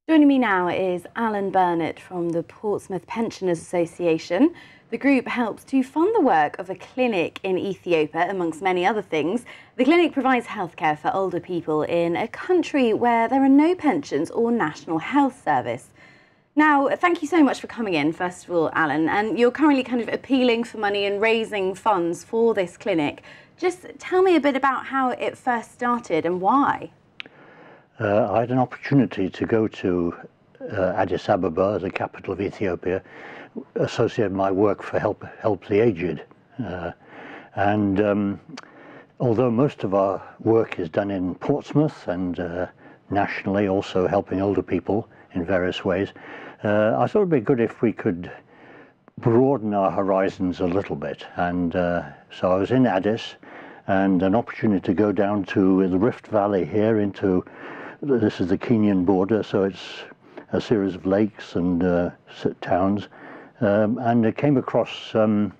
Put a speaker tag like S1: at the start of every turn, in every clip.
S1: Joining me now is Alan Burnett from the Portsmouth Pensioners Association. The group helps to fund the work of a clinic in Ethiopia, amongst many other things. The clinic provides healthcare for older people in a country where there are no pensions or national health service. Now, thank you so much for coming in, first of all, Alan, and you're currently kind of appealing for money and raising funds for this clinic. Just tell me a bit about how it first started and why.
S2: I had an opportunity to go to Addis Ababa, the capital of Ethiopia, associate my work for Help the Aged. Although most of our work is done in Portsmouth and nationally, also helping older people in various ways, I thought it would be good if we could broaden our horizons a little bit. And so I was in Addis, and an opportunity to go down to the Rift Valley here into, this is the Kenyan border, so it's a series of lakes and towns, and I came across a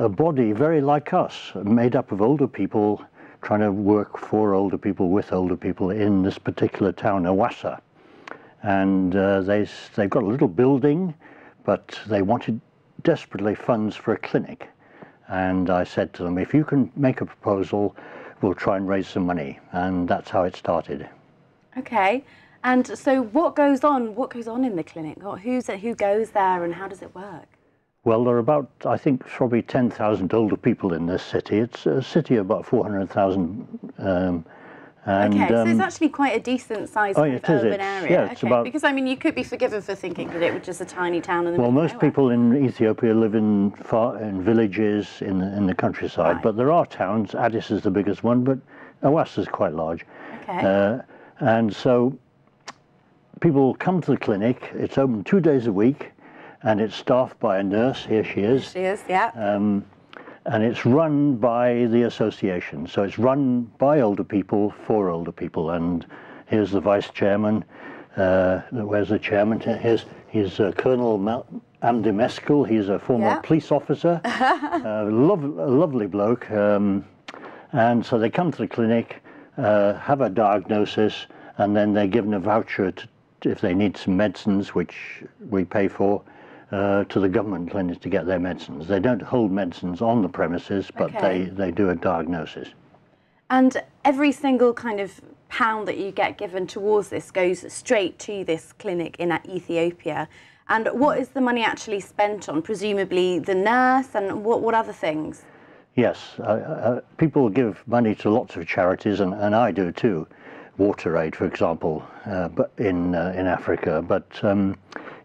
S2: body very like us, made up of older people trying to work for older people, with older people in this particular town, Awassa. And they've got a little building, but they wanted desperately funds for a clinic. And I said to them, if you can make a proposal, we'll try and raise some money. And that's how it started.
S1: Okay. And so what goes on in the clinic? Who goes there and how does it work?
S2: Well, there are about, I think, probably 10,000 older people in this city. It's a city of about 400,000.
S1: Okay, so it's actually quite a decent sized urban area.
S2: Yeah, it's about,
S1: because I mean, you could be forgiven for thinking that it was just a tiny town in the middle
S2: of nowhere. Well, most people in Ethiopia live in villages in the countryside, right. But there are towns. Addis is the biggest one, but Awassa is quite large.
S1: Okay.
S2: And so people come to the clinic. It's open 2 days a week, and it's staffed by a nurse. Here she is.
S1: She is, yeah.
S2: And it's run by the association. So it's run by older people for older people. And here's the vice chairman. Where's the chairman? He's Colonel Amdi Meskel. He's a former police officer. Lovely bloke. And so they come to the clinic, have a diagnosis, and then they're given a voucher if they need some medicines, which we pay for, to the government clinic to get their medicines. They don't hold medicines on the premises, but they do a diagnosis.
S1: And every single kind of pound that you get given towards this goes straight to this clinic in Ethiopia. And what is the money actually spent on? Presumably the nurse, and what other things? Yes,
S2: people give money to lots of charities, and I do too. Water Aid, for example, but in Africa. But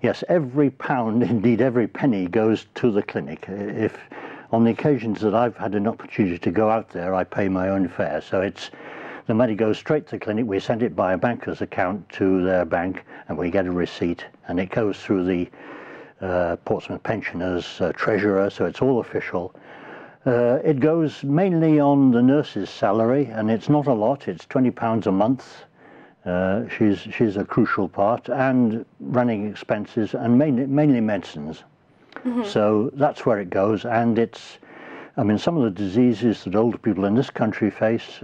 S2: yes, every pound, indeed every penny, goes to the clinic. If on the occasions that I've had an opportunity to go out there, I pay my own fare. So the money goes straight to the clinic. We send it by a banker's account to their bank, and we get a receipt, and it goes through the Portsmouth Pensioners treasurer. So it's all official. It goes mainly on the nurse's salary, and it's not a lot. It's £20 a month. She's a crucial part, and running expenses, and mainly medicines. Mm-hmm. So that's where it goes. And I mean, some of the diseases that older people in this country face,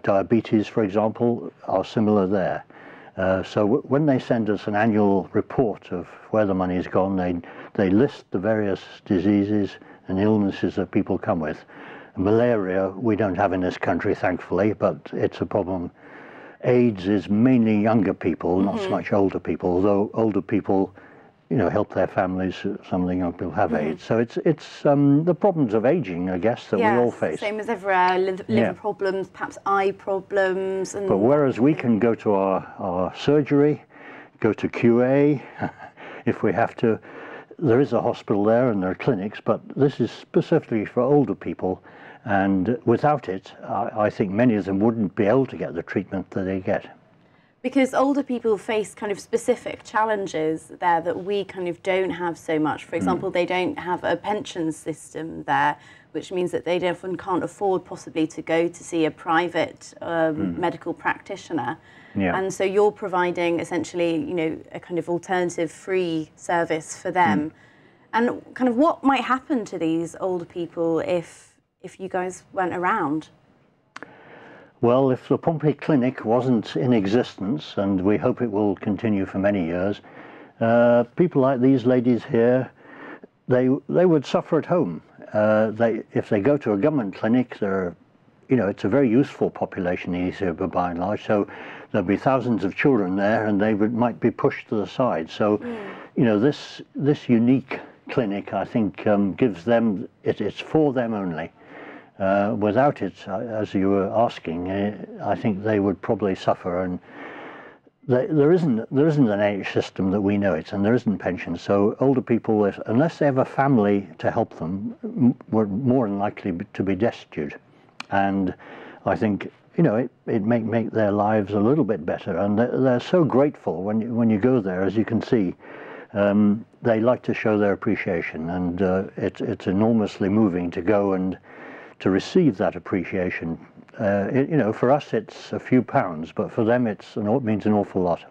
S2: diabetes, for example, are similar there. So when they send us an annual report of where the money's gone, they list the various diseases and illnesses that people come with. Malaria we don't have in this country, thankfully, but it's a problem. AIDS is mainly younger people, not so much older people, although older people, help their families. Some of the young people have AIDS. So it's the problems of aging, I guess, that we all face.
S1: Same as everywhere, liver problems, perhaps eye problems.
S2: But whereas we can go to our surgery, go to QA, if we have to. There is a hospital there and there are clinics, but this is specifically for older people, and without it, I think many of them wouldn't be able to get the treatment that they get.
S1: Because older people face kind of specific challenges there that we kind of don't have so much. For example, they don't have a pension system there, which means that they often can't afford possibly to go to see a private medical practitioner.
S2: Yeah.
S1: And so you're providing essentially, a kind of alternative free service for them. And kind of what might happen to these older people if you guys weren't around?
S2: Well, if the Pompey Clinic wasn't in existence, and we hope it will continue for many years, people like these ladies here, they would suffer at home. If they go to a government clinic, it's a very useful population in Ethiopia by and large, so there'll be thousands of children there and they might be pushed to the side. So, this unique clinic, I think, gives them, it's for them only. Without it, as you were asking, I think they would probably suffer, and there isn't an NHS system that we know it, and there isn't pensions. So older people, unless they have a family to help them, were more than likely to be destitute. And I think it may make their lives a little bit better, and they're so grateful when you go there, as you can see. They like to show their appreciation, and it's enormously moving to go and to receive that appreciation. For us it's a few pounds, but for them it means an awful lot.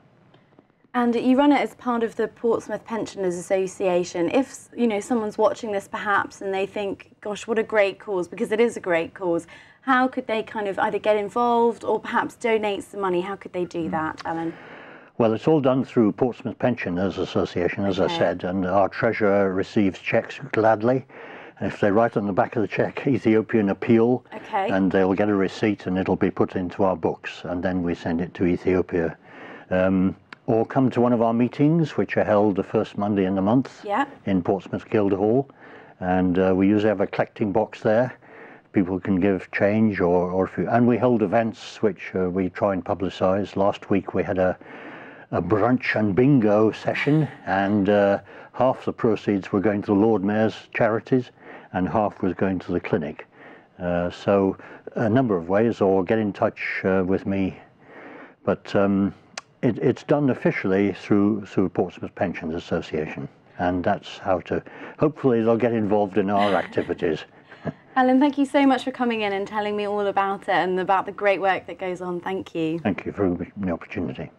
S1: And you run it as part of the Portsmouth Pensioners Association. If someone's watching this perhaps and they think, gosh, what a great cause, because it is a great cause, how could they kind of either get involved or perhaps donate some money? How could they do that, Alan?
S2: Well, it's all done through Portsmouth Pensioners Association, as I said, and our treasurer receives cheques gladly. If they write on the back of the cheque Ethiopian appeal, and they'll get a receipt and it'll be put into our books, and then we send it to Ethiopia. Or come to one of our meetings, which are held the first Monday in the month in Portsmouth Guildhall, and we usually have a collecting box there. People can give change, and we hold events which we try and publicise. Last week we had a brunch and bingo session, and half the proceeds were going to the Lord Mayor's charities and half was going to the clinic. So a number of ways, or get in touch with me. But it's done officially through Portsmouth Pensions Association, and that's how to, hopefully they'll get involved in our activities.
S1: Alan, thank you so much for coming in and telling me all about it and about the great work that goes on. Thank you.
S2: Thank you for the opportunity.